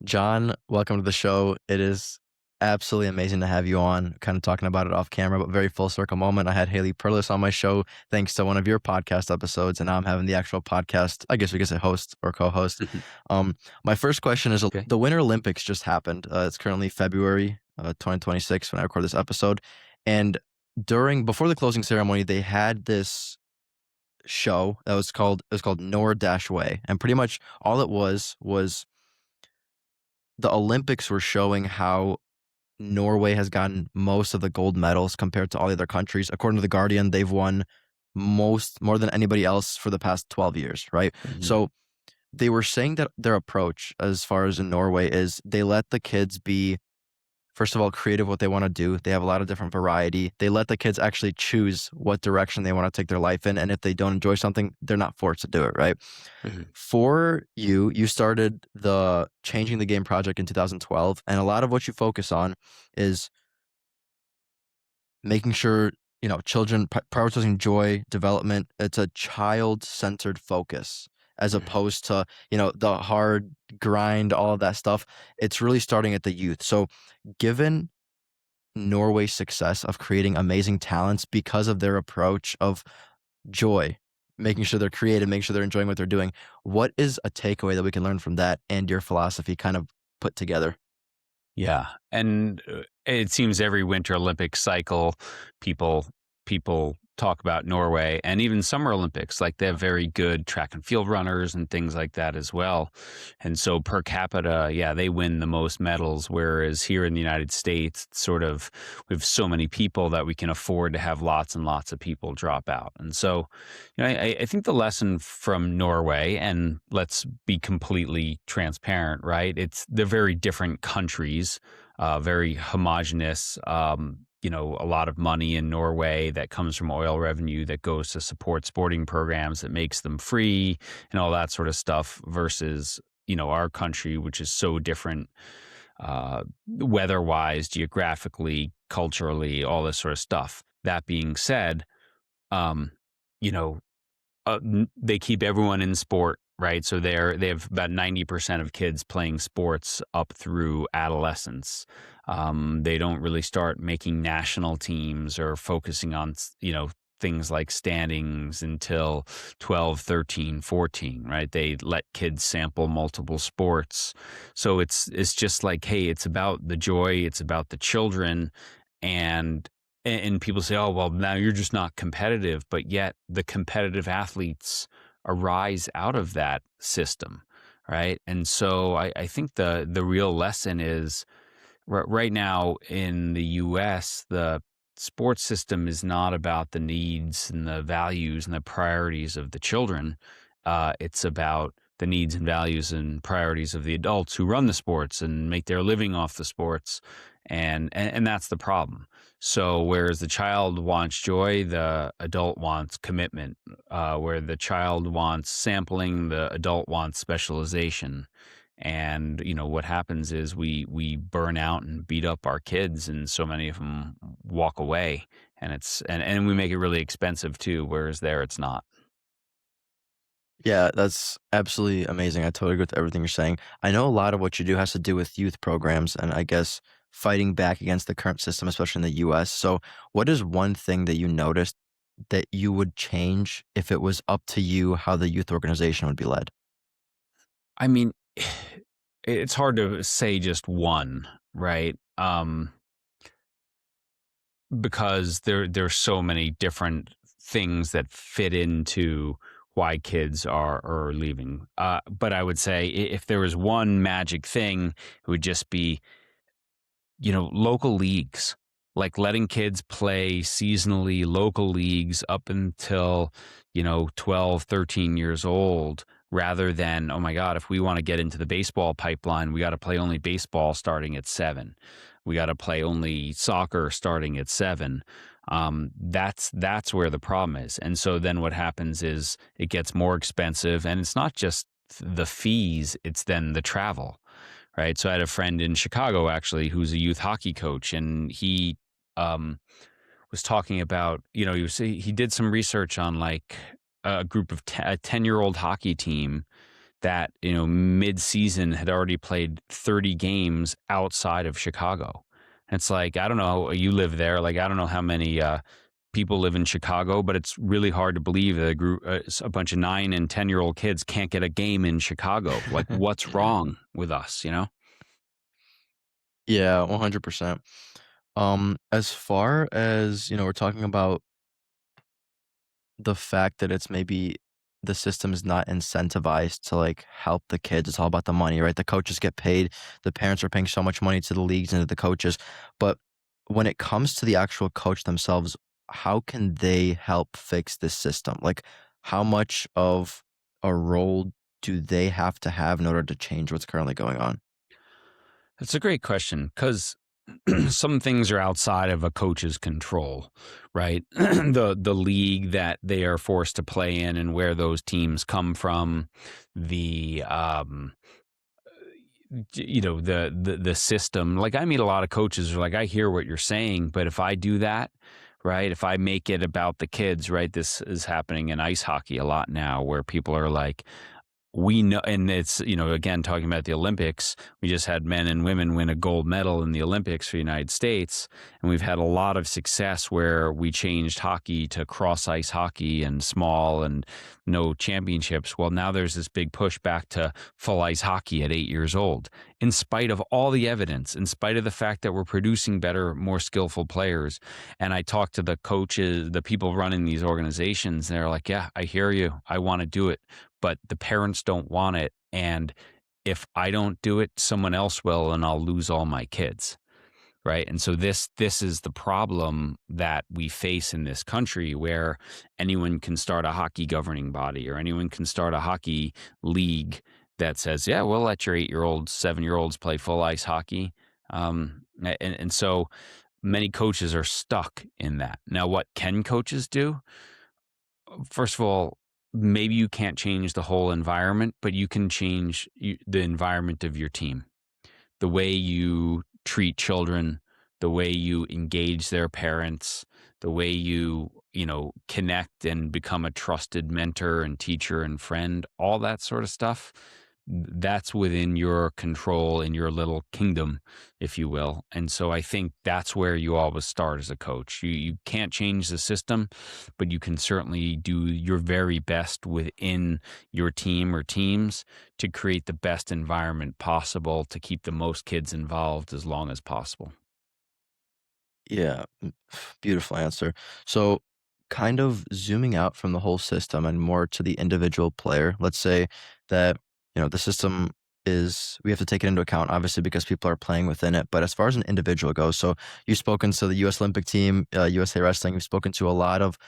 John, welcome to the show. It is absolutely amazing to have you on, kind of talking about it off camera, but very full circle moment. I had Haley Perlis on my show thanks to one of your podcast episodes, and now I'm having the actual podcast, I guess we could say host or co-host. Mhm. My first question is Okay. the Winter Olympics just happened. It's currently February 2026 when I record this episode. And before the closing ceremony, they had this show that was called Nor Dash Way. And pretty much all it was the Olympics were showing how Norway has gotten most of the gold medals compared to all the other countries. According to The Guardian, they've won more than anybody else for the past 12 years, right? Mhm. So they were saying that their approach as far as in Norway is they let the kids be, first of all, creative what they want to do. They have a lot of different variety. They let the kids actually choose what direction they want to take their life in. And if they don't enjoy something, they're not forced to do it, right? Mhm. For you, you started the Changing the Game project in 2012. And a lot of what you focus on is making sure, children prioritizing joy, development. It's a child-centered focus as Mhm. opposed to, the hard grind, all of that stuff. It's really starting at the youth. So given Norway's success of creating amazing talents because of their approach of joy, making sure they're creative, making sure they're enjoying what they're doing, what is a takeaway that we can learn from that and your philosophy kind of put together? Yeah, and it seems every Winter Olympic cycle, people people talk about Norway, and even Summer Olympics, like they have very good track and field runners and things like that as well. And so per capita, yeah, they win the most medals. Whereas here in the United States, it's sort of we have so many people that we can afford to have lots and lots of people drop out. And so, I think the lesson from Norway, and let's be completely transparent, right? They're very different countries, very homogenous. A lot of money in Norway that comes from oil revenue that goes to support sporting programs that makes them free and all that sort of stuff versus, our country, which is so different, weather wise, geographically, culturally, all this sort of stuff. That being said, um, you know, they keep everyone in sport, right? So they have about 90% of kids playing sports up through adolescence. They don't really start making national teams or focusing on, things like standings until 12, 13, 14, right? They let kids sample multiple sports. So it's just like, hey, it's about the joy, it's about the children, and people say, "Oh, well, now you're just not competitive," but yet the competitive athletes arise out of that system, right? And so I think the real lesson is right now in the U.S., the sports system is not about the needs and the values and the priorities of the children. It's about the needs and values and priorities of the adults who run the sports and make their living off the sports, and that's the problem. So whereas the child wants joy, the adult wants commitment. Where the child wants sampling, the adult wants specialization. And what happens is we burn out and beat up our kids, and so many of them walk away, and and we make it really expensive too, whereas there it's not. Yeah, that's absolutely amazing. I totally agree with everything you're saying. I know a lot of what you do has to do with youth programs and I guess fighting back against the current system, especially in the US. So, what is one thing that you noticed that you would change if it was up to you how the youth organization would be led? I mean, it's hard to say just one, right? Because there's so many different things that fit into why kids are leaving. But I would say if there was one magic thing, it would just be, local leagues, like letting kids play seasonally local leagues up until, 12, 13 years old, rather than, oh my God, if we want to get into the baseball pipeline, we got to play only baseball starting at 7. We got to play only soccer starting at 7. That's where the problem is. And so then what happens is it gets more expensive, and it's not just the fees, it's then the travel, right? So I had a friend in Chicago actually who's a youth hockey coach, and he um, was talking about, he did some research on like a group of a 10-year-old hockey team that, mid-season had already played 30 games outside of Chicago. It's like, I don't know, you live there. Like, I don't know how many people live in Chicago, but it's really hard to believe that a bunch of 9 and 10-year-old kids can't get a game in Chicago. Like, what's wrong with us, Yeah, 100%. As far as, we're talking about the fact that it's maybe the system is not incentivized to like help the kids. It's all about the money, right? The coaches get paid. The parents are paying so much money to the leagues and to the coaches. But when it comes to the actual coach themselves, how can they help fix this system? Like, how much of a role do they have to have in order to change what's currently going on? That's a great question because some things are outside of a coach's control, right? The league that they are forced to play in and where those teams come from, the the system. Like, I meet a lot of coaches who are like, I hear what you're saying, but if I do that, right, if I make it about the kids, right, this is happening in ice hockey a lot now where people are like, we know, and it's, again, talking about the Olympics, we just had men and women win a gold medal in the Olympics for the United States. And we've had a lot of success where we changed hockey to cross ice hockey and small and no championships. Well, now there's this big push back to full ice hockey at 8 years old, in spite of all the evidence, in spite of the fact that we're producing better, more skillful players. And I talked to the coaches, the people running these organizations, and they're like, yeah, I hear you. I want to do it, but the parents don't want it. And if I don't do it, someone else will, and I'll lose all my kids. Right. And so this is the problem that we face in this country, where anyone can start a hockey governing body or anyone can start a hockey league that says, yeah, we'll let your 8-year-olds, 7-year-olds play full ice hockey. And so many coaches are stuck in that. Now, what can coaches do? First of all, maybe you can't change the whole environment, but you can change the environment of your team, the way you treat children, the way you engage their parents, the way you connect and become a trusted mentor and teacher and friend, all that sort of stuff. That's within your control in your little kingdom, if you will. And so I think that's where you always start as a coach. You can't change the system, but you can certainly do your very best within your team or teams to create the best environment possible to keep the most kids involved as long as possible. Yeah, beautiful answer. So, kind of zooming out from the whole system and more to the individual player, let's say that, the system is, we have to take it into account, obviously, because people are playing within it. But as far as an individual goes, so you've spoken to the US Olympic team, USA Wrestling, you've spoken to a lot of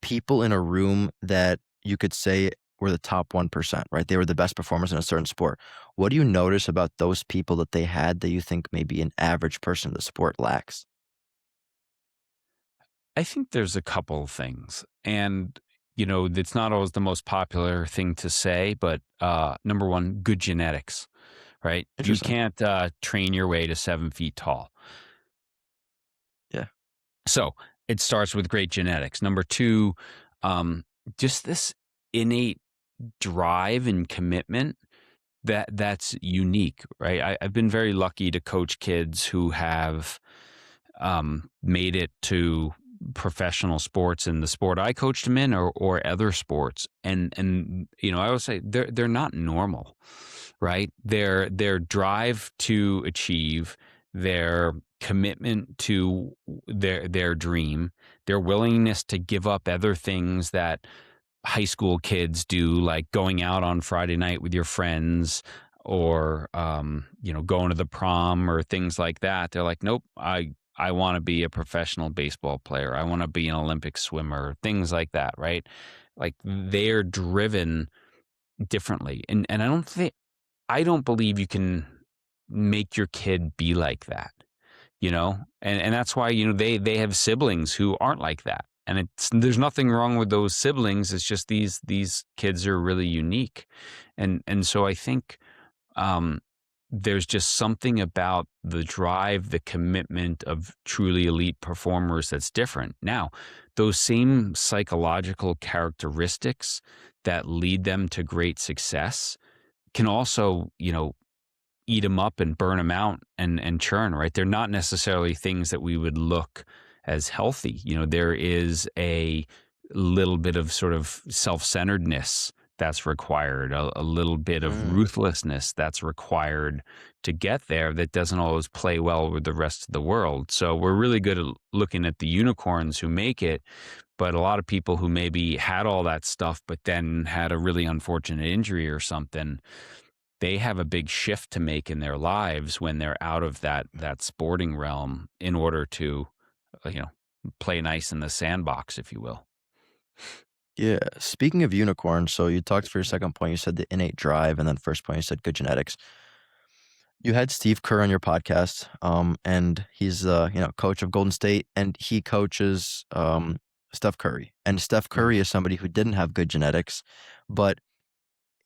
people in a room that you could say were the top 1%, right? They were the best performers in a certain sport. What do you notice about those people that they had that you think maybe an average person in the sport lacks? I think there's a couple of things. And, it's not always the most popular thing to say, but number one, good genetics, right? You Interesting. can't train your way to 7 feet tall. Yeah. So it starts with great genetics. Number two, um, just this innate drive and commitment that's unique, right? I've been very lucky to coach kids who have made it to professional sports in the sport I coached them in, or other sports. And I always say they're not normal, right? Their drive to achieve, their commitment to their dream, their willingness to give up other things that high school kids do, like going out on Friday night with your friends, or going to the prom or things like that. They're like, nope, I want to be a professional baseball player. I want to be an Olympic swimmer, things like that, right? Like, they're driven differently. And I don't believe you can make your kid be like that, And that's why, they have siblings who aren't like that. And there's nothing wrong with those siblings. It's just these kids are really unique. And so I think um, there's just something about the drive, the commitment of truly elite performers that's different. Now, those same psychological characteristics that lead them to great success can also, eat them up and burn them out and churn, right? They're not necessarily things that we would look as healthy. There is a little bit of sort of self-centeredness that's required, a little bit of Mm, ruthlessness that's required to get there that doesn't always play well with the rest of the world. So we're really good at looking at the unicorns who make it, but a lot of people who maybe had all that stuff but then had a really unfortunate injury or something, they have a big shift to make in their lives when they're out of that sporting realm in order to, uh, you know, play nice in the sandbox, if you will. yeah. Speaking of unicorns, so you talked for your second point, you said the innate drive, and then first point you said good genetics. You had Steve Kerr on your podcast, and he's coach of Golden State, and he coaches Steph Curry. And Steph Mm. Curry is somebody who didn't have good genetics, but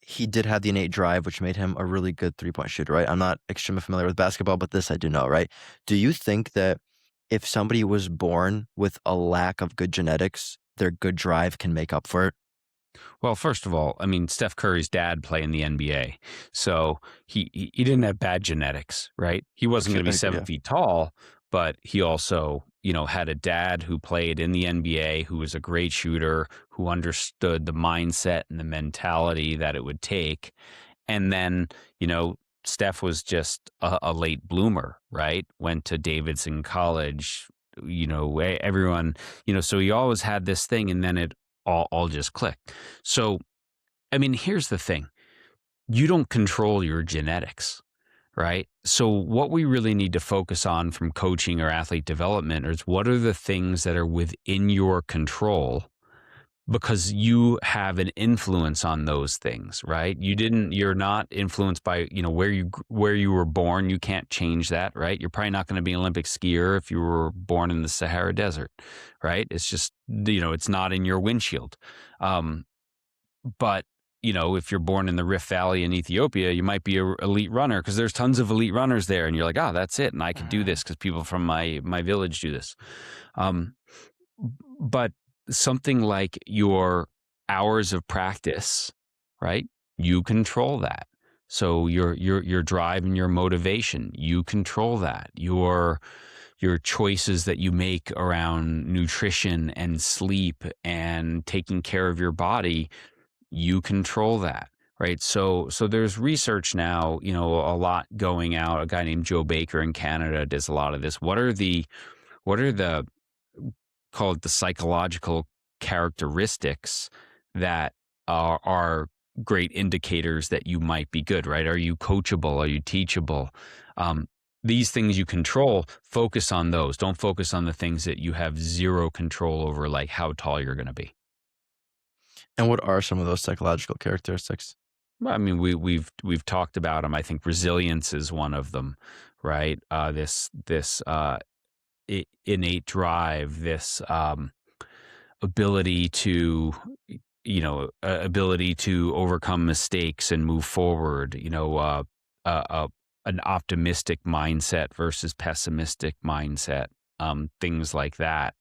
he did have the innate drive, which made him a really good 3-point shooter, right? I'm not extremely familiar with basketball, but this I do know, right? Do you think that if somebody was born with a lack of good genetics, their good drive can make up for it? Well, first of all, I mean, Steph Curry's dad played in the NBA, so he didn't have bad genetics, right? He wasn't Okay, going to be okay, 7 yeah. feet tall, but he also, had a dad who played in the NBA, who was a great shooter, who understood the mindset and the mentality that it would take. And then, you know, Steph was just a late bloomer, right? Went to Davidson College, everyone, so he always had this thing, and then it all just clicked. So, I mean, here's the thing. You don't control your genetics, right? So what we really need to focus on from coaching or athlete development is what are the things that are within your control, because you have an influence on those things, right? You're not influenced by, where you were born. You can't change that, right? You're probably not going to be an Olympic skier if you were born in the Sahara Desert, right? It's just, it's not in your windshield. Um, but if you're born in the Rift Valley in Ethiopia, you might be a elite runner because there's tons of elite runners there, and you're like, oh, that's it, and I could do Mm, this because people from my village do this. Um, but something like your hours of practice, right? You control that. So your drive and your motivation, you control that. Your choices that you make around nutrition and sleep and taking care of your body, you control that, right? So there's research now, a lot going out. A guy named Joe Baker in Canada does a lot of this. What are the called the psychological characteristics that are great indicators that you might be good, right? Are you coachable? Are you teachable? Um, these things you control, focus on those. Don't focus on the things that you have zero control over, like how tall you're going to be. and what are some of those psychological characteristics? Well, I mean, we've talked about them. I think resilience is one of them, right? This innate drive, this ability to ability to overcome mistakes and move forward, uh, uh, an optimistic mindset versus pessimistic mindset, things like that.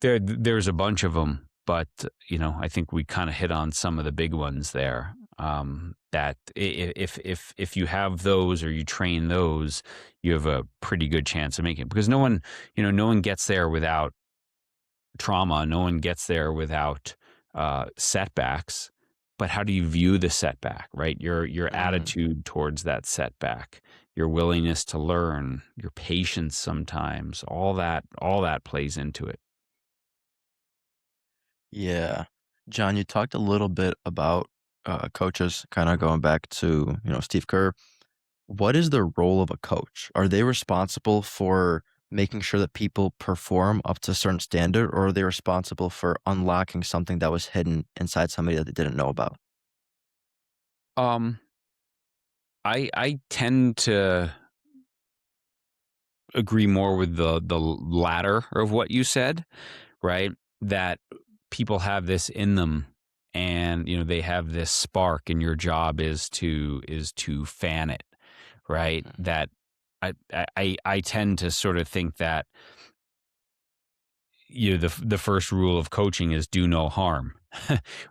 There's a bunch of them, but I think we kind of hit on some of the big ones there. That if you have those or you train those, you have a pretty good chance of making it, because no one gets there without trauma. No one gets there without setbacks. But how do you view the setback, right? Your Mm, attitude towards that setback, your willingness to learn, your patience sometimes, all that plays into it. yeah. John, you talked a little bit about coaches, kind of going back to, Steve Kerr. What is the role of a coach? Are they responsible for making sure that people perform up to a certain standard, or are they responsible for unlocking something that was hidden inside somebody that they didn't know about? Um, I tend to agree more with the latter of what you said, right? That people have this in them, and they have this spark, and your job is to fan it, right? Mhm. That I tend to sort of think that the first rule of coaching is do no harm,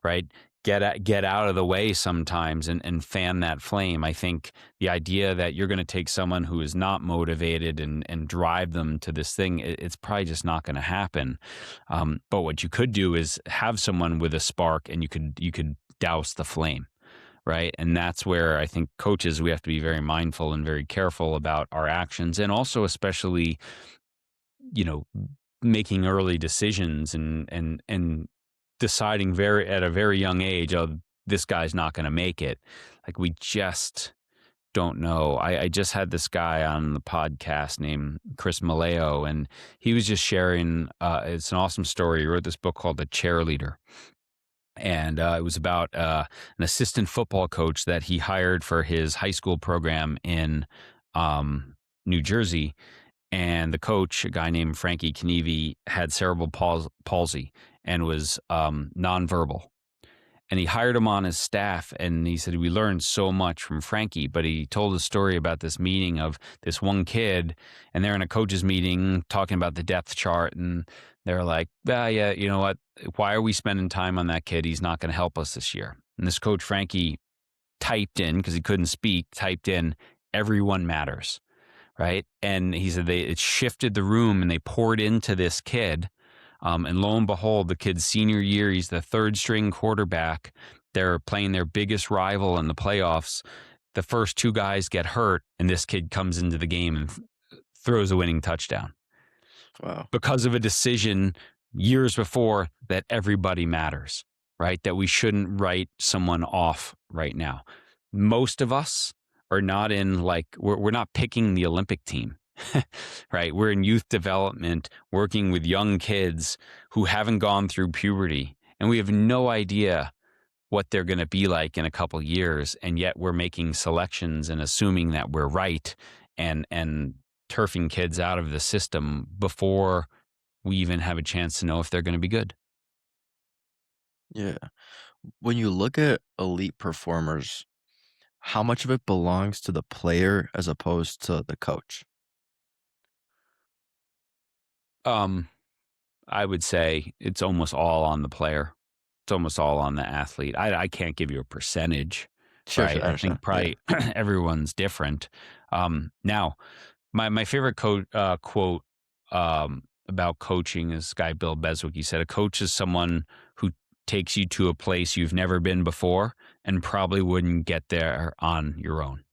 right? get out of the way sometimes and fan that flame. I think the idea that you're going to take someone who is not motivated and drive them to this thing, it's probably just not going to happen. But what you could do is have someone with a spark, and you could douse the flame, right? And that's where I think coaches, we have to be very mindful and very careful about our actions, and also especially, you know, making early decisions and deciding at a very young age, oh, this guy's not going to make it. Like, we just don't know. I just had this guy on the podcast named Chris Maleo, and he was just sharing. It's an awesome story. He wrote this book called The Cheerleader. And it was about an assistant football coach that he hired for his high school program in New Jersey. And the coach, a guy named Frankie Knieve, had cerebral palsy and was nonverbal. And he hired him on his staff, and he said, we learned so much from Frankie. But he told a story about this meeting of this one kid, and they're in a coaches meeting talking about the depth chart, and they're like, yeah, you know what? Why are we spending time on that kid? He's not going to help us this year. And this coach, Frankie, typed in, because he couldn't speak, everyone matters, right? And he said it shifted the room, and they poured into this kid. And lo and behold, the kid's senior year, he's the third string quarterback. They're playing their biggest rival in the playoffs. The first two guys get hurt, and this kid comes into the game and throws a winning touchdown. Wow. Because of a decision years before that everybody matters, right? That we shouldn't write someone off right now. Most of us are not we're not picking the Olympic team. Right? We're in youth development, working with young kids who haven't gone through puberty, and we have no idea what they're going to be like in a couple of years. And yet we're making selections and assuming that we're right, and turfing kids out of the system before we even have a chance to know if they're going to be good. Yeah. When you look at elite performers, how much of it belongs to the player as opposed to the coach? I would say it's almost all on the player. It's almost all on the athlete. I can't give you a percentage, Sure, right? sure, I I understand. think Yeah. probably everyone's different. Now, my favorite quote about coaching is this guy Bill Beswick. He said, "A coach is someone who takes you to a place you've never been before and probably wouldn't get there on your own."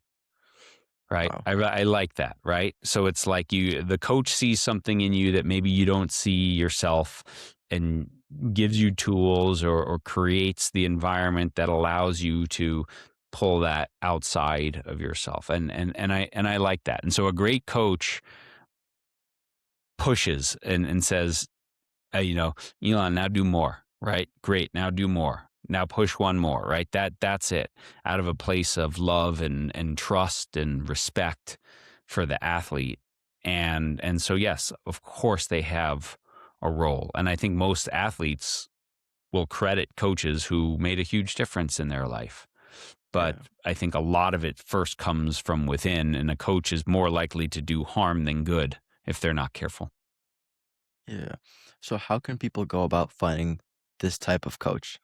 Right. Wow. I like that. Right. So it's like the coach sees something in you that maybe you don't see yourself, and gives you tools or creates the environment that allows you to pull that outside of yourself. And I like that. And so a great coach pushes and says, Elon, now do more. Right. Great. Now do more. Now push one more, right? That's it. Out of a place of love and trust and respect for the athlete. And so yes, of course they have a role. And I think most athletes will credit coaches who made a huge difference in their life. But Yeah. I think a lot of it first comes from within, and a coach is more likely to do harm than good if they're not careful. Yeah. So how can people go about finding this type of coach?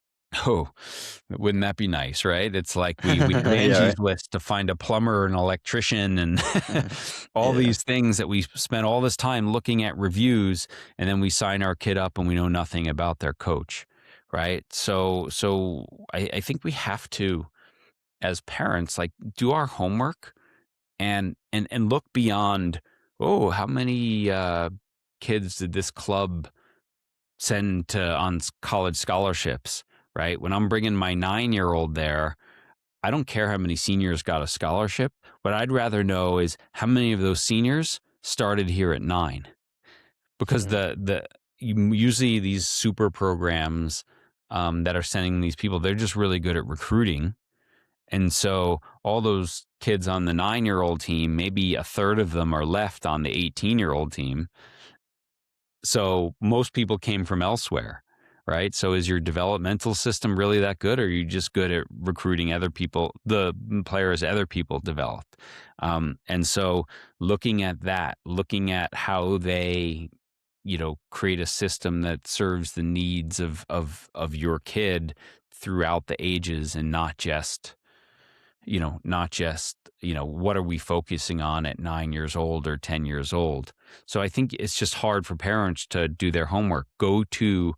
Oh, wouldn't that be nice, right? It's like we have Yeah, Angie's right? List to find a plumber, an electrician, and Mhm. all Yeah. these things that we spend all this time looking at reviews, and then we sign our kid up and we know nothing about their coach, right? So I think we have to, as parents, like, do our homework and look beyond. Oh, how many kids did this club send on college scholarships? Right? When I'm bringing my 9-year-old there, I don't care how many seniors got a scholarship. What I'd rather know is how many of those seniors started here at 9, because Mhm. usually these super programs that are sending these people, they're just really good at recruiting. And so all those kids on the 9-year-old team, maybe a third of them are left on the 18-year-old team. So most people came from elsewhere, right? So is your developmental system really that good, or are you just good at recruiting other people, the players other people developed? And so looking at that, looking at how they, create a system that serves the needs of your kid throughout the ages and not just, what are we focusing on at 9 years old or 10 years old. So I think it's just hard for parents to do their homework. Go to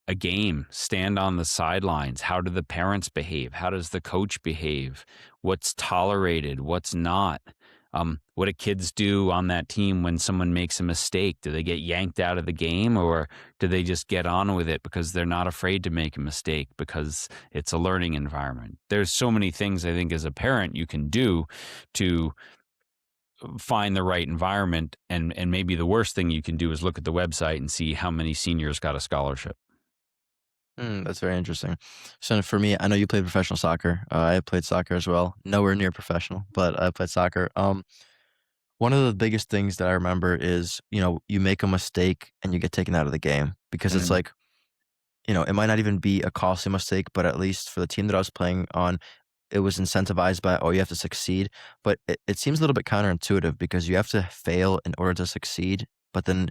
a game, stand on the sidelines. How do the parents behave? How does the coach behave? What's tolerated? What's not? What do kids do on that team when someone makes a mistake? Do they get yanked out of the game, or do they just get on with it because they're not afraid to make a mistake because it's a learning environment? There's so many things I think as a parent you can do to find the right environment. And maybe the worst thing you can do is look at the website and see how many seniors got a scholarship. That's very interesting. So for me, I know you played professional soccer. I played soccer as well. Nowhere near professional, but I played soccer. One of the biggest things that I remember is, you make a mistake and you get taken out of the game because it's Mm. like, it might not even be a costly mistake, but at least for the team that I was playing on, it was incentivized by, oh, you have to succeed. But it seems a little bit counterintuitive because you have to fail in order to succeed. But then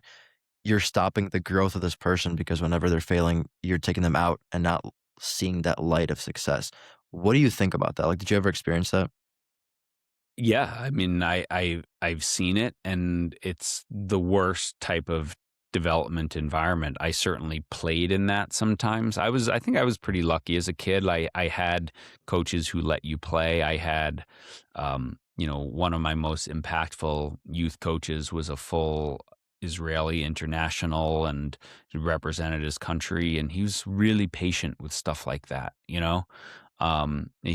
you're stopping the growth of this person because whenever they're failing, you're taking them out and not seeing that light of success. What do you think about that? Like, did you ever experience that? Yeah, I mean, I've seen it, and it's the worst type of development environment. I certainly played in that sometimes. I think I was pretty lucky as a kid. I had coaches who let you play. I had, one of my most impactful youth coaches was a full Israeli international and represented his country, and he was really patient with stuff like that. He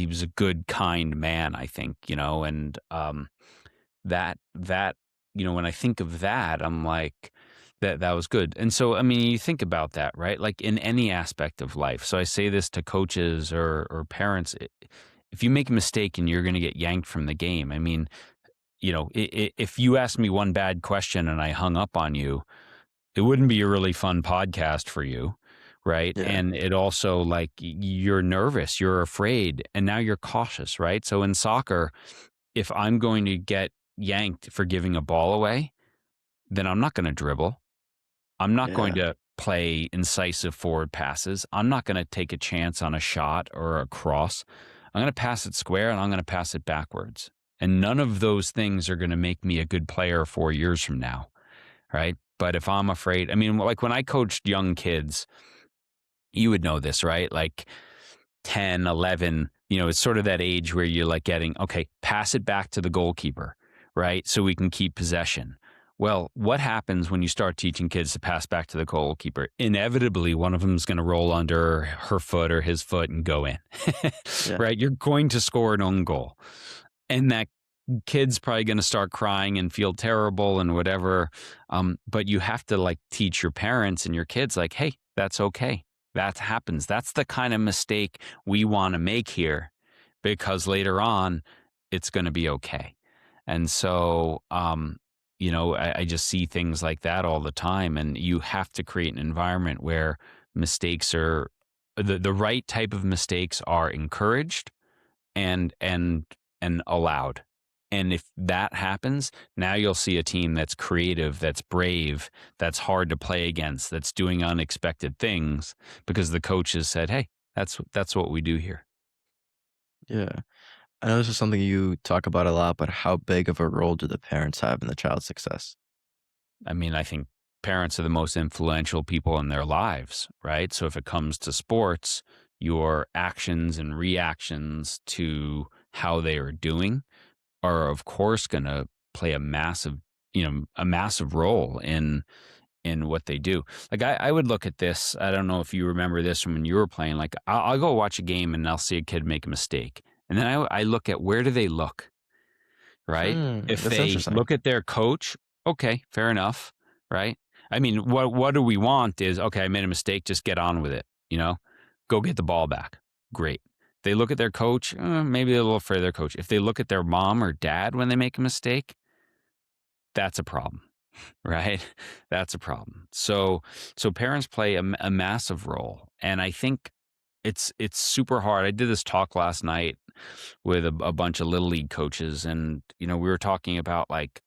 was a good, kind man, I think, and that when I think of that, I'm like, that was good. And so, I mean, you think about that, right? Like in any aspect of life. So I say this to coaches or parents: if you make a mistake and you're going to get yanked from the game, I mean, if you asked me one bad question and I hung up on you, it wouldn't be a really fun podcast for you, right? Yeah. And it also, like, you're nervous, you're afraid, and now you're cautious, right? So in soccer, if I'm going to get yanked for giving a ball away, then I'm not going to dribble. I'm not going Yeah. to play incisive forward passes. I'm not going to take a chance on a shot or a cross. I'm going to pass it square and I'm going to pass it backwards. And none of those things are going to make me a good player 4 years from now, right? But if I'm afraid, I mean, like when I coached young kids, you would know this, right? Like 10, 11, it's sort of that age where you're like getting, okay, pass it back to the goalkeeper, right? So we can keep possession. Well, what happens when you start teaching kids to pass back to the goalkeeper? Inevitably, one of them is going to roll under her foot or his foot and go in, Yeah. right? You're going to score an own goal. And that kid's probably going to start crying and feel terrible and whatever. But you have to like teach your parents and your kids, like, hey, that's okay. That happens. That's the kind of mistake we want to make here because later on it's going to be okay. And so, I just see things like that all the time. And you have to create an environment where mistakes are the right type of mistakes are encouraged and allowed. And if that happens, now you'll see a team that's creative, that's brave, that's hard to play against, that's doing unexpected things because the coach has said, "Hey, that's what we do here." Yeah. I know this is something you talk about a lot, but how big of a role do the parents have in the child's success? I mean, I think parents are the most influential people in their lives, right? So if it comes to sports, your actions and reactions to how they are doing are of course going to play a massive role in what they do. Like I would look at this. I don't know if you remember this from when you were playing. Like I'll go watch a game and I'll see a kid make a mistake, and then I look at where do they look, right? If That's they interesting. look at their coach, okay, fair enough, right? I mean, what do we want is, okay, I made a mistake, just get on with it, go get the ball back. Great. They look at their coach, maybe they're a little afraid of their coach. If they look at their mom or dad when they make a mistake, that's a problem, right? That's a problem. So parents play a massive role, and I think it's super hard. I did this talk last night with a bunch of little league coaches, and we were talking about like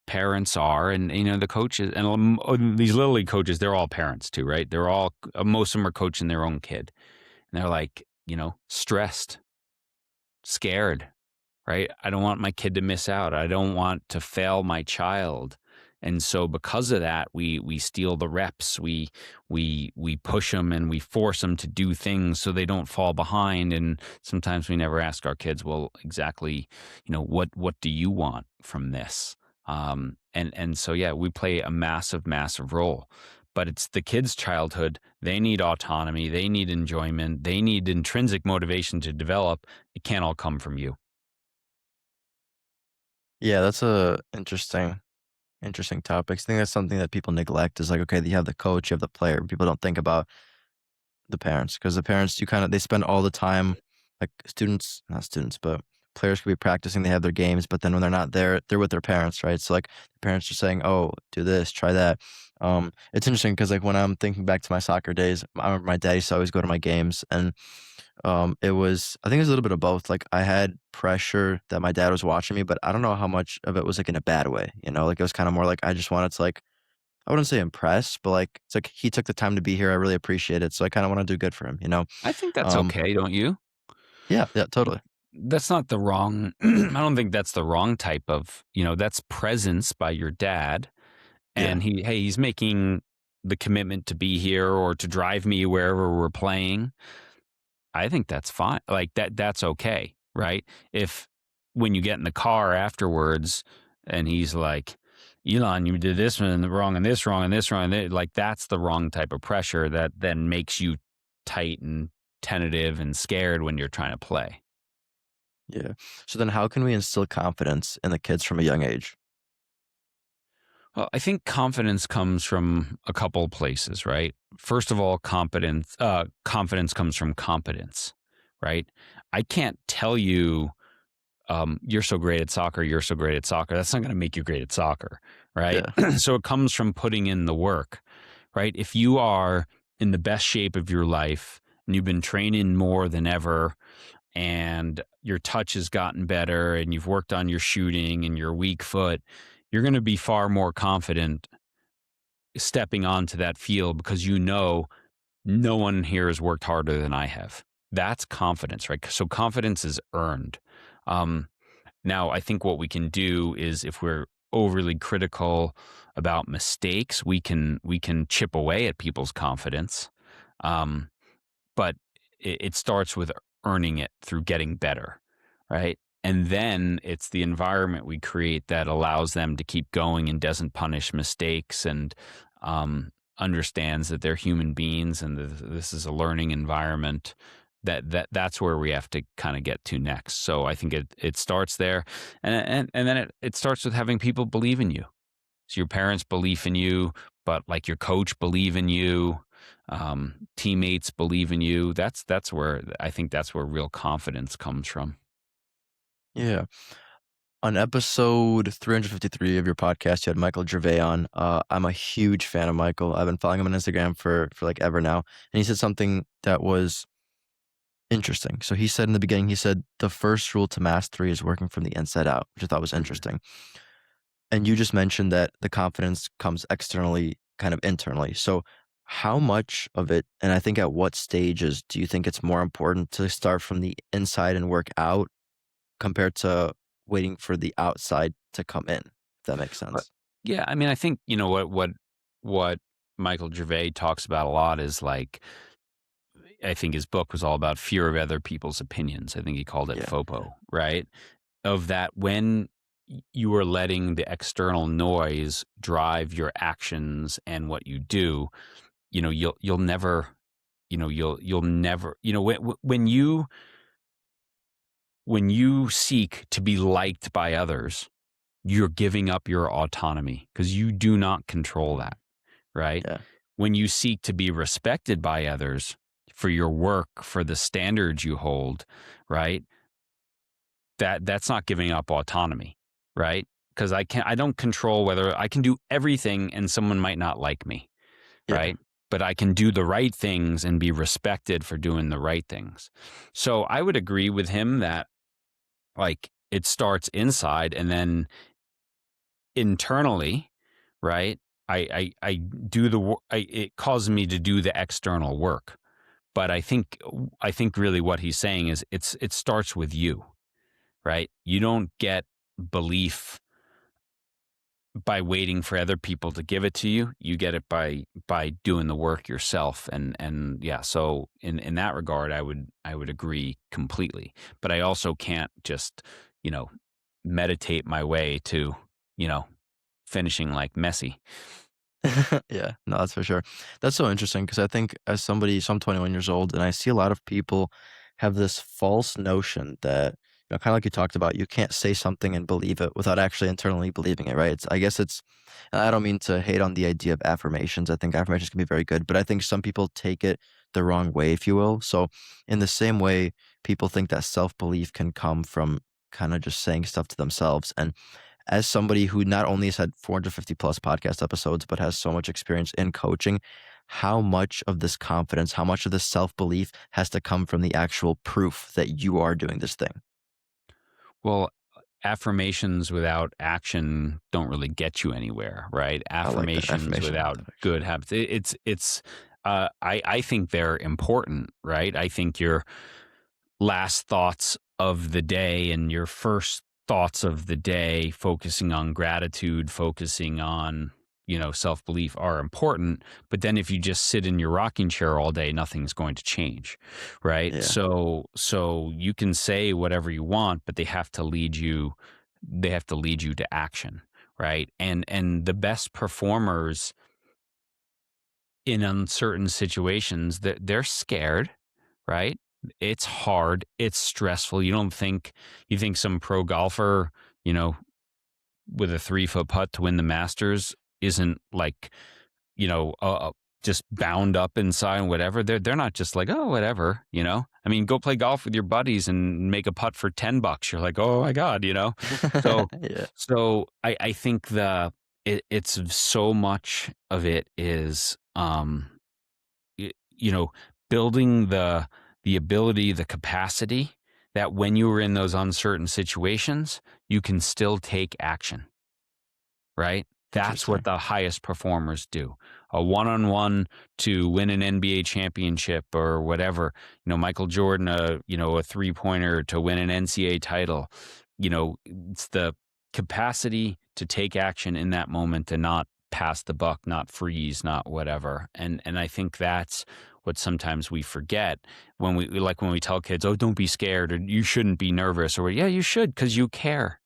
parents are, and the coaches, and these little league coaches, they're all parents too, right? They're all most of them are coaching their own kid, and they're like, stressed, scared, right? I don't want my kid to miss out. I don't want to fail my child. And so because of that, we steal the reps. We push them and we force them to do things so they don't fall behind. And sometimes we never ask our kids, well, exactly, what do you want from this? And so yeah, we play a massive, massive role. But it's the kids' childhood. They need autonomy. They need enjoyment. They need intrinsic motivation to develop. It can't all come from you. Yeah, that's a interesting topic. I think that's something that people neglect is like, okay, you have the coach, you have the player. People don't think about the parents because the parents, they spend all the time, like students, not students, but players could be practicing, they have their games, but then when they're not there, they're with their parents, right? So like the parents are saying, oh, do this, try that. It's interesting because like when I'm thinking back to my soccer days, I remember my dad used to always go to my games and I think it was a little bit of both. Like I had pressure that my dad was watching me, but I don't know how much of it was like in a bad way, like it was kind of more like I just wanted to like I wouldn't say impress, but like it's like he took the time to be here. I really appreciate it. So I kind of want to do good for him. I think that's Um okay, don't you? yeah, yeah, totally. That's not the wrong I don't think that's the wrong type of, that's presence by your dad, Yeah. and he's making the commitment to be here or to drive me wherever we're playing. I think that's fine. Like that's okay, right? If when you get in the car afterwards and he's like, Elon, you did this one wrong and this wrong and this wrong, like that's the wrong type of pressure that then makes you tight and tentative and scared when you're trying to play. Yeah. So then how can we instill confidence in the kids from a young age? Well, I think confidence comes from a couple places, right? First of all, confidence comes from competence, right? I can't tell you, you're so great at soccer, you're so great at soccer. That's not going to make you great at soccer, right? Yeah. So it comes from putting in the work, right? If you are in the best shape of your life and you've been training more than ever and your touch has gotten better and you've worked on your shooting and your weak foot, you're going to be far more confident stepping onto that field because no one here has worked harder than I have. That's confidence, right? So confidence is earned. Um, Now, I think what we can do is if we're overly critical about mistakes, we can chip away at people's confidence. Um, but it starts with earning it through getting better, right? And then it's the environment we create that allows them to keep going and doesn't punish mistakes and understands that they're human beings and this is a learning environment. That's where we have to kind of get to next. So I think it starts there, and then it starts with having people believe in you. So your parents' belief in you, but like your coach believe in you, teammates believe in you. That's where I think that's where real confidence comes from. Yeah. On episode 353 of your podcast, you had Michael Gervais on. I'm a huge fan of Michael. I've been following him on Instagram for like ever now. And he said something that was interesting. So he said in the beginning, he said the first rule to mastery is working from the inside out, which I thought was Mhm. interesting. And you just mentioned that the confidence comes externally, kind of internally. So how much of it, and I think at what stages do you think it's more important to start from the inside and work out compared to waiting for the outside to come in, if that makes But sense? yeah, I mean, I think what Michael Gervais talks about a lot is like I think his book was all about fear of other people's opinions. I think he called it Yeah, yeah, FOPO, right? Of that when you are letting the external noise drive your actions and what you do, you'll never, you'll never, when you seek to be liked by others, you're giving up your autonomy because you do not control that, right? yeah, When you seek to be respected by others for your work, for the standards you hold, right? That's not giving up autonomy, right? Because I don't control whether I can do everything and someone might not like me, yeah, right? But I can do the right things and be respected for doing the right things. So I would agree with him that like it starts inside and then internally, right? I do the work. It causes me to do the external work. But I think really what he's saying is it starts with you, right? You don't get belief by waiting for other people to give it to you. You get it by doing the work yourself. And yeah, so in that regard, I would agree completely. But I also can't just, you know, meditate my way to, you know, finishing like Messi. Yeah, no, that's for sure. That's so interesting because I think as somebody, so I'm 21 years old, and I see a lot of people have this false notion that, kind of like you talked about, you can't say something and believe it without actually internally believing it, right? I guess and I don't mean to hate on the idea of affirmations. I think affirmations can be very good, but I think some people take it the wrong way, if you will. So, in the same way, people think that self belief can come from kind of just saying stuff to themselves. And as somebody who not only has had 450 plus podcast episodes, but has so much experience in coaching, how much of this confidence, how much of this self belief has to come from the actual proof that you are doing this thing? Well, affirmations without action don't really get you anywhere, right? I like that Affirmations affirmation. I like without that actually. good habits. I think they're important, right? I think your last thoughts of the day and your first thoughts of the day, focusing on gratitude, focusing on, self belief are important. But then if you just sit in your rocking chair all day, nothing's going to change. Right. Yeah, So you can say whatever you want, but they have to lead you to action. Right. And the best performers in uncertain situations, they're scared, right? It's hard. It's stressful. You think some pro golfer, you know, with a 3 foot putt to win the Masters isn't like, you know, just bound up inside and whatever. They're not just like, oh, whatever, you know. I mean, go play golf with your buddies and make a putt for $10. You're like, oh my God, you know. So yeah, so I think it's so much of it is y- you know, building the ability, the capacity that when you are in those uncertain situations, you can still take action, right? That's what interesting. the highest performers do. A one-on-one to win an NBA championship or whatever. Michael Jordan, a three-pointer to win an NCAA title. It's the capacity to take action in that moment and not pass the buck, not freeze, not whatever. And I think that's what sometimes we forget when we tell kids, "Oh, don't be scared," or "You shouldn't be nervous," or "Yeah, you should because you care."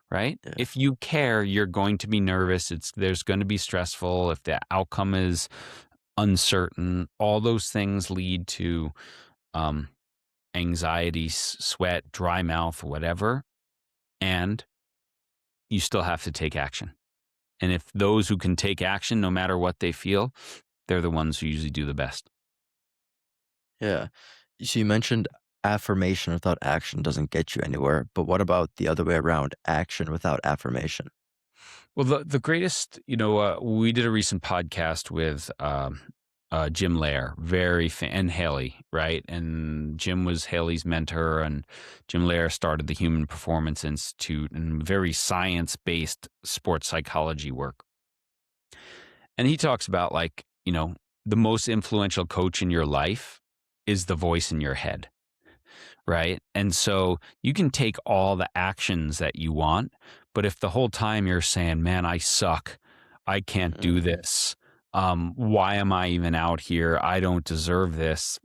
Right? Yeah, If you care, you're going to be nervous. There's going to be stressful. If the outcome is uncertain, all those things lead to um, anxiety, sweat, dry mouth, whatever. And you still have to take action. And if those who can take action, no matter what they feel, they're the ones who usually do the best. yeah. So you mentioned affirmation without action doesn't get you anywhere, but what about the other way around? Action without affirmation. Well, the greatest, we did a recent podcast with Jim Lair, and Haley, right? And Jim was Haley's mentor, and Jim Lair started the Human Performance Institute and very science based sports psychology work. And he talks about the most influential coach in your life is the voice in your head, right? And so you can take all the actions that you want, but if the whole time you're saying, "Man, I suck. I can't do Mm, this. Why am I even out here? I don't deserve this."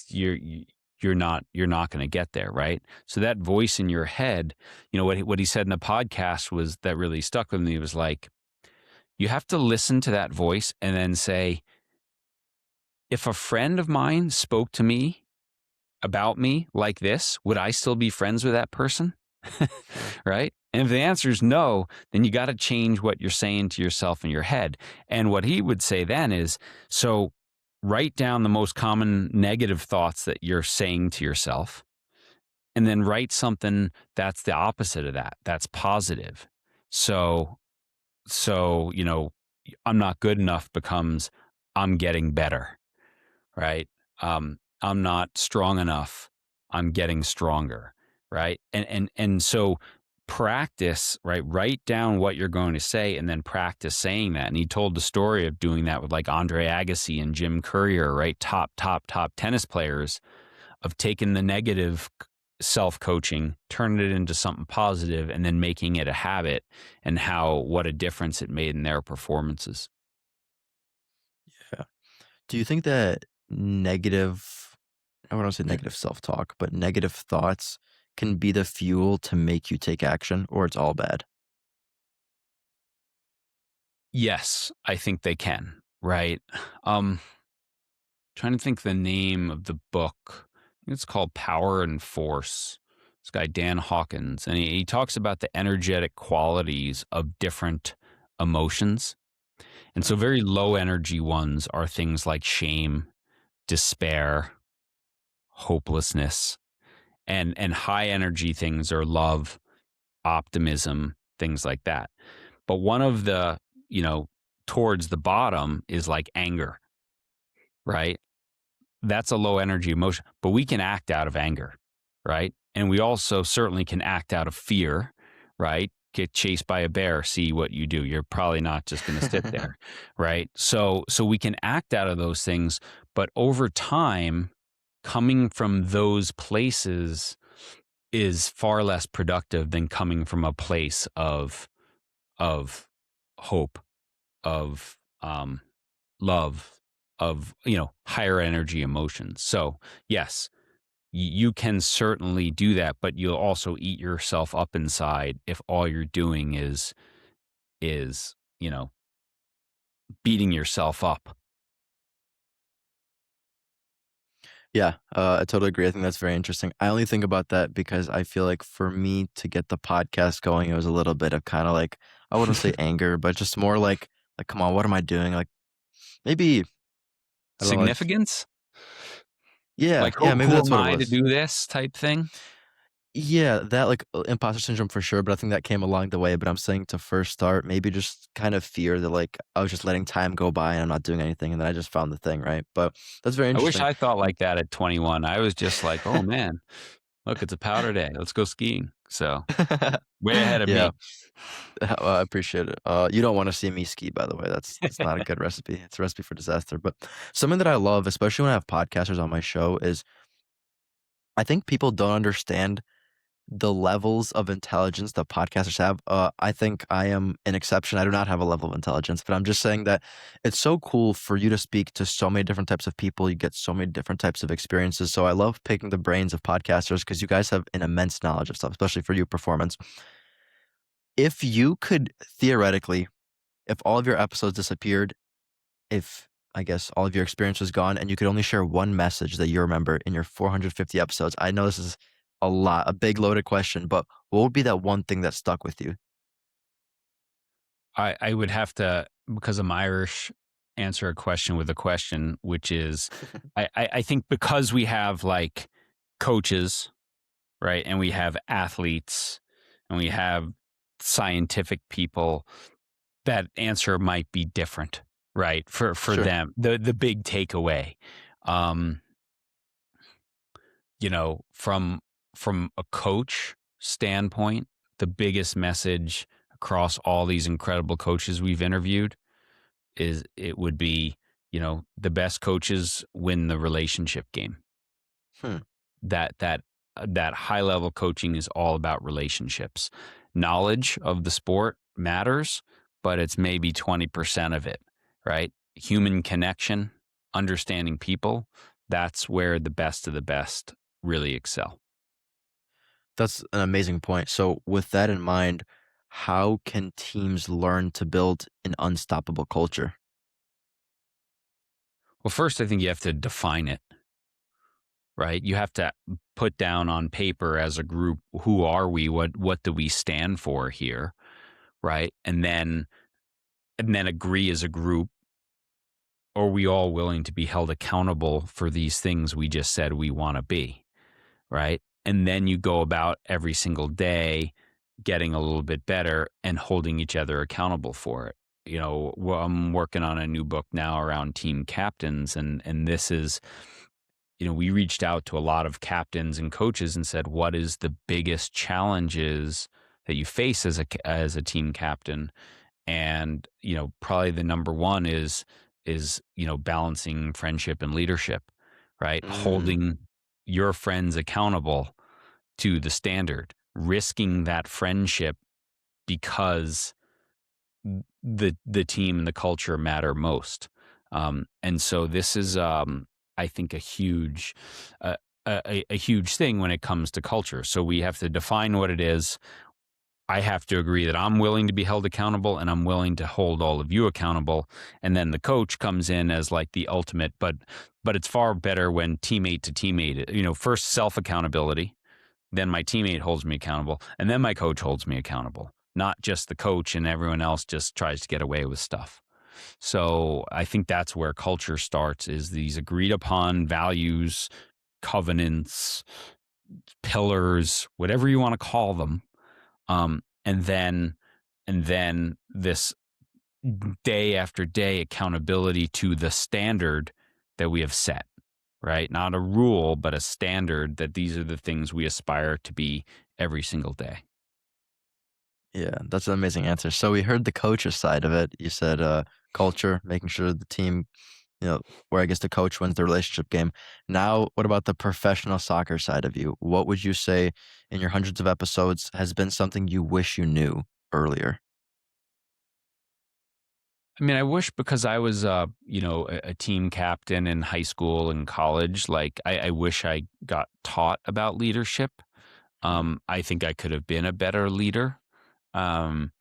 You're not going to get there, right? So that voice in your head, what he said in the podcast was that really stuck with me. He was like, you have to listen to that voice and then say, if a friend of mine spoke to me about me like this, would I still be friends with that person? yeah. Right? And if the answer is no, then you got to change what you're saying to yourself in your head. And what he would say then is, so write down the most common negative thoughts that you're saying to yourself, and then write something that's the opposite of that. That's positive. So, so I'm not good enough becomes I'm getting better, right? I'm not strong enough. I'm getting stronger, right? And so practice, right? Write down what you're going to say and then practice saying that. And he told the story of doing that with like Andre Agassi and Jim Courier, right? Top tennis players, of taking the negative self-coaching, turning it into something positive, and then making it a habit, and what a difference it made in their performances. Yeah. Do you think that negative, I don't want to say negative self-talk, but negative thoughts can be the fuel to make you take action, or it's all bad? Yes, I think they can, right? Um, Trying to think the name of the book. I think it's called Power and Force. This guy, Dan Hawkins, and he talks about the energetic qualities of different emotions. And so, Okay. very low energy ones are things like shame, despair, hopelessness, and high energy things are love, optimism, things like that. But one of the, you know, towards the bottom is like anger, right? That's a low energy emotion, but we can act out of anger, right? And we also certainly can act out of fear, right? Get chased by a bear, see what you do. You're probably not just going to sit there, right? So we can act out of those things, but over time, coming from those places is far less productive than coming from a place of hope, of love, of higher energy emotions. So yes, you can certainly do that, but you'll also eat yourself up inside if all you're doing is beating yourself up. Yeah, I totally agree. I think that's very interesting. I only think about that because I feel like for me to get the podcast going, it was a little bit of kind of like, I wouldn't say anger, but just more like, come on, what am I doing? Like maybe I don't know, like Significance, yeah, like yeah, maybe who that's am what it I to was. do this type thing. Yeah, that like imposter syndrome for sure, but I think that came along the way. But I'm saying to first start, maybe just kind of fear that like I was just letting time go by and I'm not doing anything, and then I just found the thing, right? But that's very I wish interesting. I thought like that at 21. I was just like, oh man, look, it's a powder day. Let's go skiing. So way ahead of Yeah, me. well, I appreciate it. You don't want to see me ski, by the way. That's not a good recipe. It's a recipe for disaster. But something that I love, especially when I have podcasters on my show, is I think people don't understand the levels of intelligence that podcasters have. I think I am an exception. I do not have a level of intelligence, but I'm just saying that it's so cool for you to speak to so many different types of people. You get so many different types of experiences. So I love picking the brains of podcasters because you guys have an immense knowledge of stuff, especially for you performance. If you could theoretically, if all of your episodes disappeared, if I guess all of your experience was gone and you could only share one message that you remember in your 450 episodes, I know this is a lot, a big loaded question, but what would be that one thing that stuck with you? I would have to, because I'm Irish, answer a question with a question, which is I think because we have like coaches, right? And we have athletes and we have scientific people, that answer might be different, right? For Sure. them. The big takeaway. Um, from a coach standpoint, the biggest message across all these incredible coaches we've interviewed is it would be, the best coaches win the relationship game. Hmm. That high level coaching is all about relationships. Knowledge of the sport matters, but it's maybe 20% of it, right? Human connection, understanding people, that's where the best of the best really excel. That's an amazing point. So, with that in mind, how can teams learn to build an unstoppable culture? Well, first, I think you have to define it, right? You have to put down on paper as a group, who are we? What do we stand for here? Right. And then agree as a group, are we all willing to be held accountable for these things we just said we want to be? Right. And then you go about every single day getting a little bit better and holding each other accountable for it. I'm working on a new book now around team captains, and this is, we reached out to a lot of captains and coaches and said, what is the biggest challenges that you face as a team captain. And probably the number one is balancing friendship and leadership, right? Mm, Holding your friends accountable to the standard, risking that friendship because the team and the culture matter most. And so this is, I think, uh, a huge thing when it comes to culture. So we have to define what it is. I have to agree that I'm willing to be held accountable, and I'm willing to hold all of you accountable. And then the coach comes in as like the ultimate, but it's far better when teammate to teammate, first self accountability, then my teammate holds me accountable, and then my coach holds me accountable, not just the coach and everyone else just tries to get away with stuff. So I think that's where culture starts, is these agreed upon values, covenants, pillars, whatever you want to call them. And then this day after day accountability to the standard that we have set, right? Not a rule, but a standard that these are the things we aspire to be every single day. yeah, that's an amazing answer. So we heard the coach's side of it. You said culture, making sure the team, where I guess the coach wins the relationship game. Now, what about the professional soccer side of you? What would you say in your hundreds of episodes has been something you wish you knew earlier? I mean, I wish, because I was, a team captain in high school and college. Like, I wish I got taught about leadership. Hmm. I think I could have been a better leader. Um,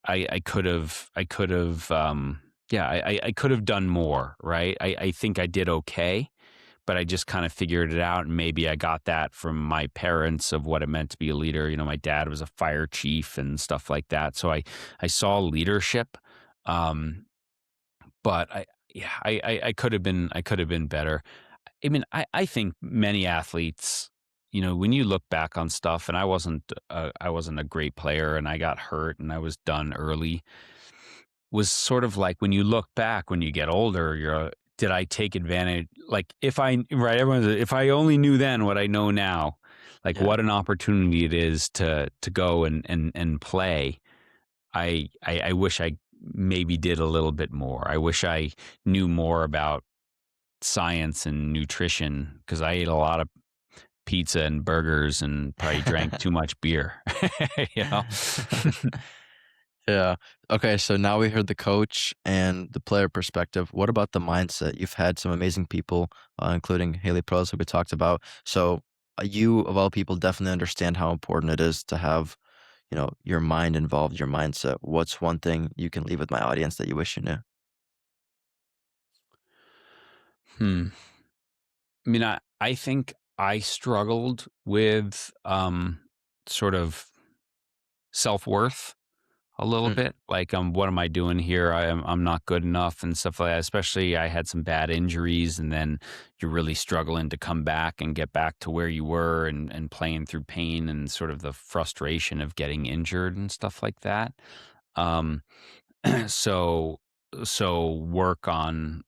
I could have done more, right? I think I did okay, but I just kind of figured it out. And maybe I got that from my parents of what it meant to be a leader. My dad was a fire chief and stuff like that. So I saw leadership. Um, but I could have been better. I mean, I think many athletes, when you look back on stuff, and I wasn't a great player, and I got hurt, and I was done early, was sort of like when you look back, when you get older, did I take advantage? Like, right, if I only knew then what I know now, like Yeah. what an opportunity it is to go and play. I wish I maybe did a little bit more. I wish I knew more about science and nutrition, because I ate a lot of pizza and burgers and probably drank too much beer. you know? Yeah. Okay, so now we heard the coach and the player perspective. What about the mindset? You've had some amazing people, including Haley Pros, who we talked about. So you, of all people, definitely understand how important it is to have, your mind involved, your mindset. What's one thing you can leave with my audience that you wish you knew? Hmm. I mean, I think I struggled with sort of self worth a little Hmm. bit. Like, what am I doing here? I'm not good enough and stuff like that. Especially, I had some bad injuries, and then you're really struggling to come back and get back to where you were, and playing through pain and sort of the frustration of getting injured and stuff like that. Um, so work on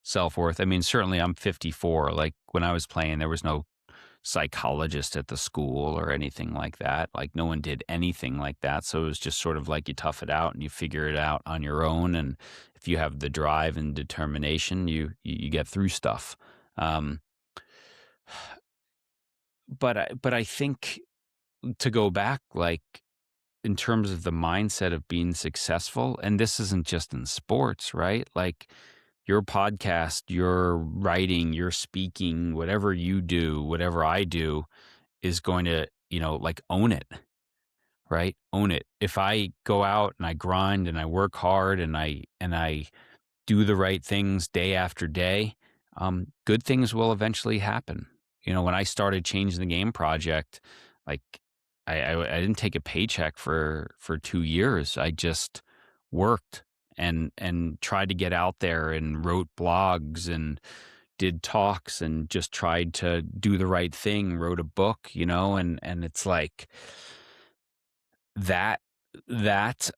self-worth. I mean, certainly I'm 54. Like, when I was playing, there was no psychologist at the school or anything like that. Like, no one did anything like that. So it was just sort of like you tough it out and you figure it out on your own. And if you have the drive and determination, you get through stuff. Um, but I think, to go back, like, in terms of the mindset of being successful, and this isn't just in sports, right? Like, your podcast, your writing, your speaking, whatever you do, whatever I do, is going to, like, own it, right? Own it. If I go out and I grind and I work hard and I do the right things day after day, good things will eventually happen. When I started Changing the Game project, like, I didn't take a paycheck for 2 years. I just worked and tried to get out there and wrote blogs and did talks and just tried to do the right thing, wrote a book, and it's like that that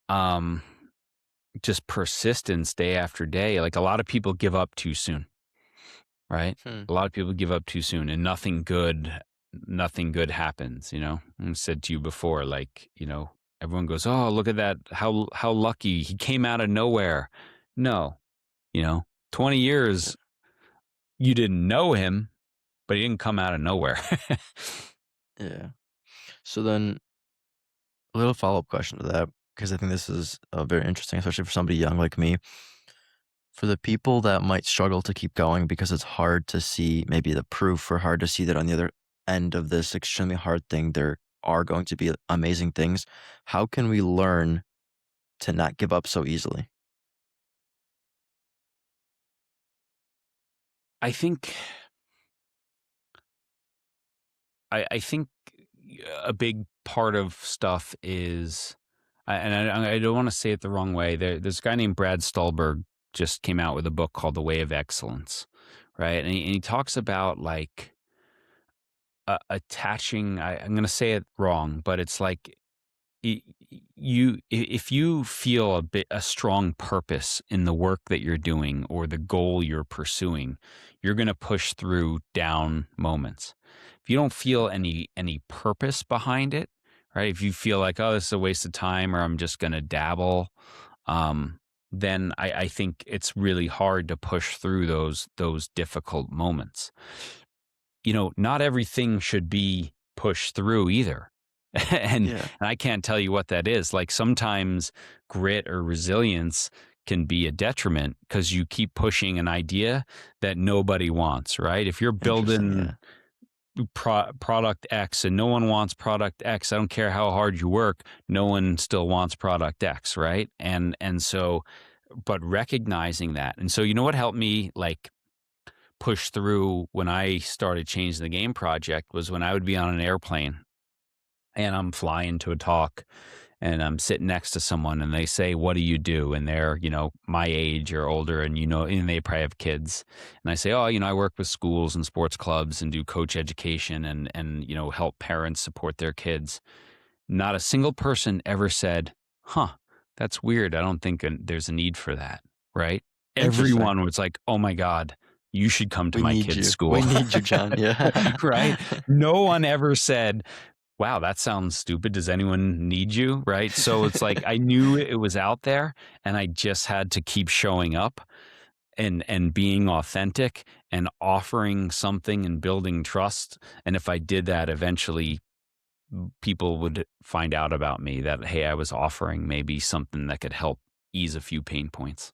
just persistence day after day. Like, a lot of people give up too soon, right? Hmm. A lot of people give up too soon, and nothing good nothing good happens, you know? I said to you before, like, everyone goes, "Oh, look at that. How lucky. He came out of nowhere." No, you know, 20 Yeah. years you didn't know him, but he didn't come out of nowhere. Yeah. So then a little follow-up question to that, because I think this is very interesting, especially for somebody young like me. For the people that might struggle to keep going because it's hard to see maybe the proof or hard to see that on the other end of this extremely hard thing, there are going to be amazing things. How can we learn to not give up so easily? I think I think a big part of stuff is, I don't want to say it the wrong way. There's a guy named Brad Stulberg just came out with a book called The Way of Excellence, right? And he talks about like attaching. I'm going to say it wrong, but it's like if you feel a strong purpose in the work that you're doing or the goal you're pursuing, you're going to push through down moments. If you don't feel any purpose behind it, right? If you feel like, oh, this is a waste of time, or I'm just going to dabble, um, then I think it's really hard to push through those difficult moments. Not everything should be pushed through either. and Yeah, and I can't tell you what that is. Like sometimes grit or resilience can be a detriment because you keep pushing an idea that nobody wants, right? If you're interesting. building Yeah, product X and no one wants product X, I don't care how hard you work, no one still wants product X, right? And so, but recognizing that. And so, you know what helped me like push through when I started changing the game project was when I would be on an airplane and I'm flying to a talk and I'm sitting next to someone and they say, "What do you do?" And they're, my age or older and, and they probably have kids. And I say, "Oh, I work with schools and sports clubs and do coach education and, help parents support their kids." Not a single person ever said, "Huh, that's weird. I don't think there's a need for that." Right? interesting. Everyone was like, "Oh my God, you should come to We my need kid's you. school." We need you, John. Yeah. Right? No one ever said, "Wow, that sounds stupid. Does anyone need you?" Right? So it's like I knew it was out there and I just had to keep showing up and being authentic and offering something and building trust. And if I did that, eventually people would find out about me that, hey, I was offering maybe something that could help ease a few pain points.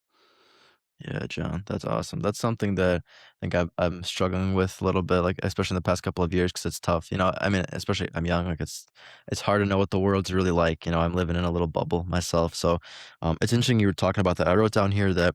Yeah, John, that's awesome. That's something that I think I'm struggling with a little bit, like especially in the past couple of years, because it's tough. I mean, especially I'm young, like it's hard to know what the world's really like. I'm living in a little bubble myself, so it's interesting you were talking about that. I wrote down here that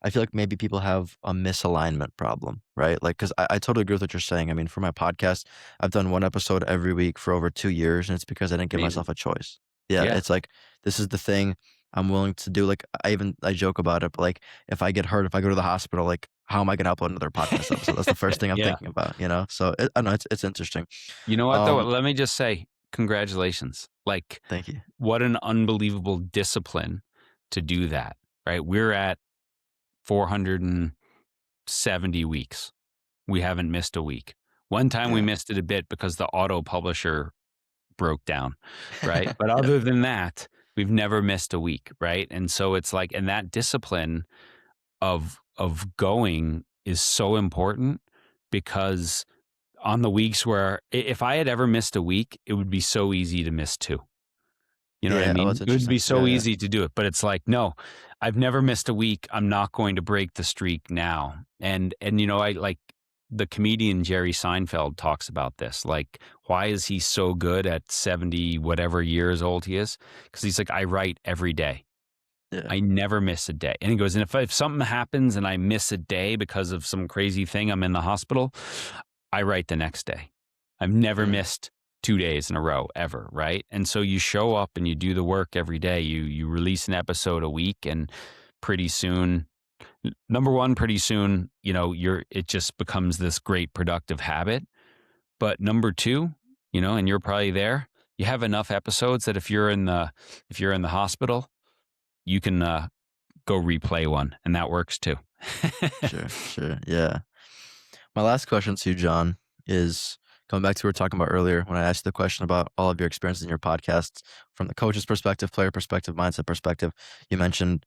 I feel like maybe people have a misalignment problem, right? Like, because I totally agree with what you're saying. I mean, for my podcast, I've done one episode every week for over 2 years, and it's because I didn't give Amazing. myself a choice. Yeah, Yeah. it's like this is the thing I'm willing to do. Like, I joke about it, but like if I get hurt, if I go to the hospital, like how am I going to upload another podcast episode? That's the first thing I'm Yeah. thinking about. So I don't know, it's interesting. You know what though? Um, Let me just say congratulations. Like Thank you. what an unbelievable discipline to do that, right? We're at 470 weeks. We haven't missed a week. One time we Yeah. missed it a bit because the auto publisher broke down, right? But Yeah. other than that, we've never missed a week, right? And so it's like, and that discipline of going is so important because on the weeks where if I had ever missed a week, it would be so easy to miss two. You know what I Yeah. Oh, mean? that's It would be interesting. so Yeah. Yeah. easy to do it, but it's like, no, I've never missed a week. I'm not going to break the streak now. And I like the comedian Jerry Seinfeld talks about this. Like, why is he so good at 70 whatever years old he is? Because he's like, I write every day. Yeah. I never miss a day. And he goes, and if something happens and I miss a day because of some crazy thing, I'm in the hospital, I write the next day. I've never Mm, missed 2 days in a row ever, right? And so you show up and you do the work every day. You release an episode a week, and pretty soon, number one, pretty soon, it just becomes this great productive habit. But number two, and you're probably there, you have enough episodes that if you're in the hospital, you can go replay one, and that works too. sure. Sure. Yeah. My last question to you, John, is Going back to what we were talking about earlier, when I asked you the question about all of your experiences in your podcasts, from the coach's perspective, player perspective, mindset perspective, you mentioned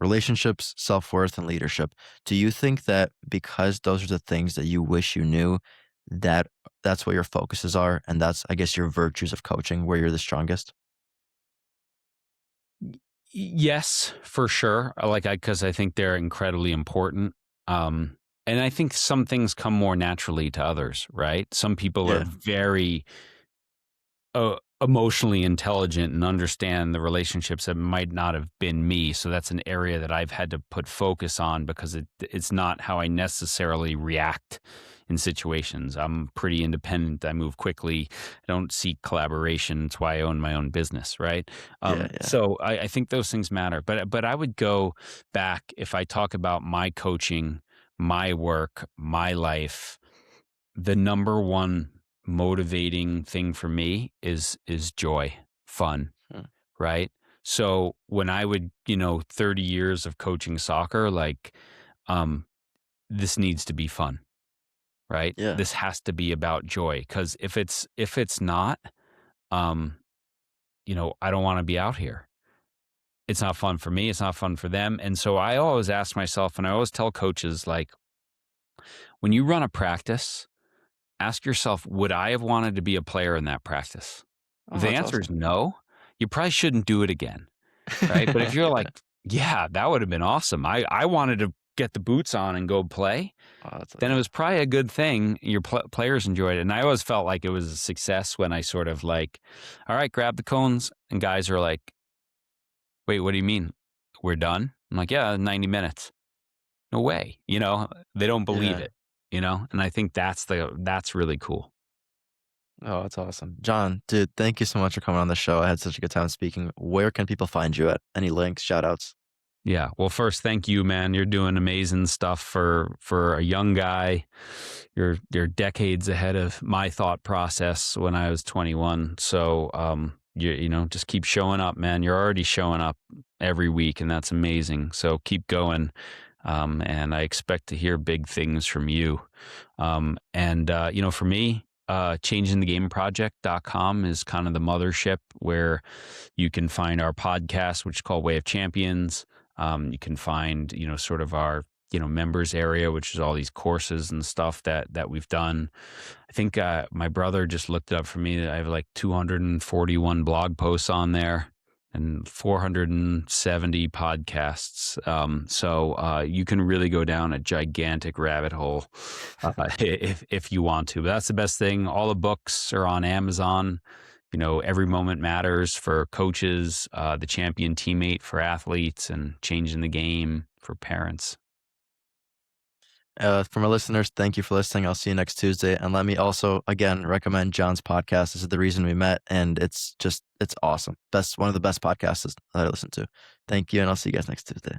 relationships, self worth, and leadership. Do you think that because those are the things that you wish you knew, that that's what your focuses are, and that's, I guess, your virtues of coaching, where you're the strongest? Yes, for sure. Like because I think they're incredibly important. And I think some things come more naturally to others, right? Some people are Yeah, very emotionally intelligent and understand the relationships that might not have been me. So that's an area that I've had to put focus on because it's not how I necessarily react in situations. I'm pretty independent. I move quickly. I don't seek collaboration. It's why I own my own business, right? yeah, yeah. So I think those things matter. But I would go back if I talk about my coaching, my work, my life. The number one motivating thing for me is joy, fun, Hmm. right? So when I would, 30 years of coaching soccer, like, um, this needs to be fun, right? Yeah. This has to be about joy. Cause if it's not, um, I don't want to be out here. It's not fun for me. It's not fun for them. And so I always ask myself, and I always tell coaches, like, when you run a practice, ask yourself, would I have wanted to be a player in that practice? If Oh, the that's answer is awesome. no, you probably shouldn't do it again, right? But if you're like, Yeah. yeah, that would have been awesome. I wanted to get the boots on and go play, Oh, that's then it yeah. was probably a good thing. Your players enjoyed it. And I always felt like it was a success when I sort of like, all right, grab the cones. And guys are like, wait, what do you mean? We're done? I'm like, yeah, 90 minutes. No way. They don't believe Yeah. it. And I think that's really cool. Oh, that's awesome. John, dude, thank you so much for coming on the show. I had such a good time speaking. Where can people find you at? Any links, shout outs? Yeah. Well, first, thank you, man. You're doing amazing stuff for a young guy. You're decades ahead of my thought process when I was 21. So, just keep showing up, man. You're already showing up every week, and that's amazing. So keep going. And I expect to hear big things from you. For me, changingthegameproject.com is kind of the mothership where you can find our podcast, which is called Way of Champions. You can find, sort of our, members area, which is all these courses and stuff that we've done. I think my brother just looked it up for me. I have like 241 blog posts on there and 470 podcasts. So you can really go down a gigantic rabbit hole if you want to. But that's the best thing. All the books are on Amazon. Every moment matters for coaches, the champion teammate for athletes, and changing the game for parents. For my listeners, thank you for listening. I'll see you next Tuesday. And let me also, again, recommend John's podcast. This is The Reason We Met, and it's awesome. One of the best podcasts that I listen to. Thank you, and I'll see you guys next Tuesday.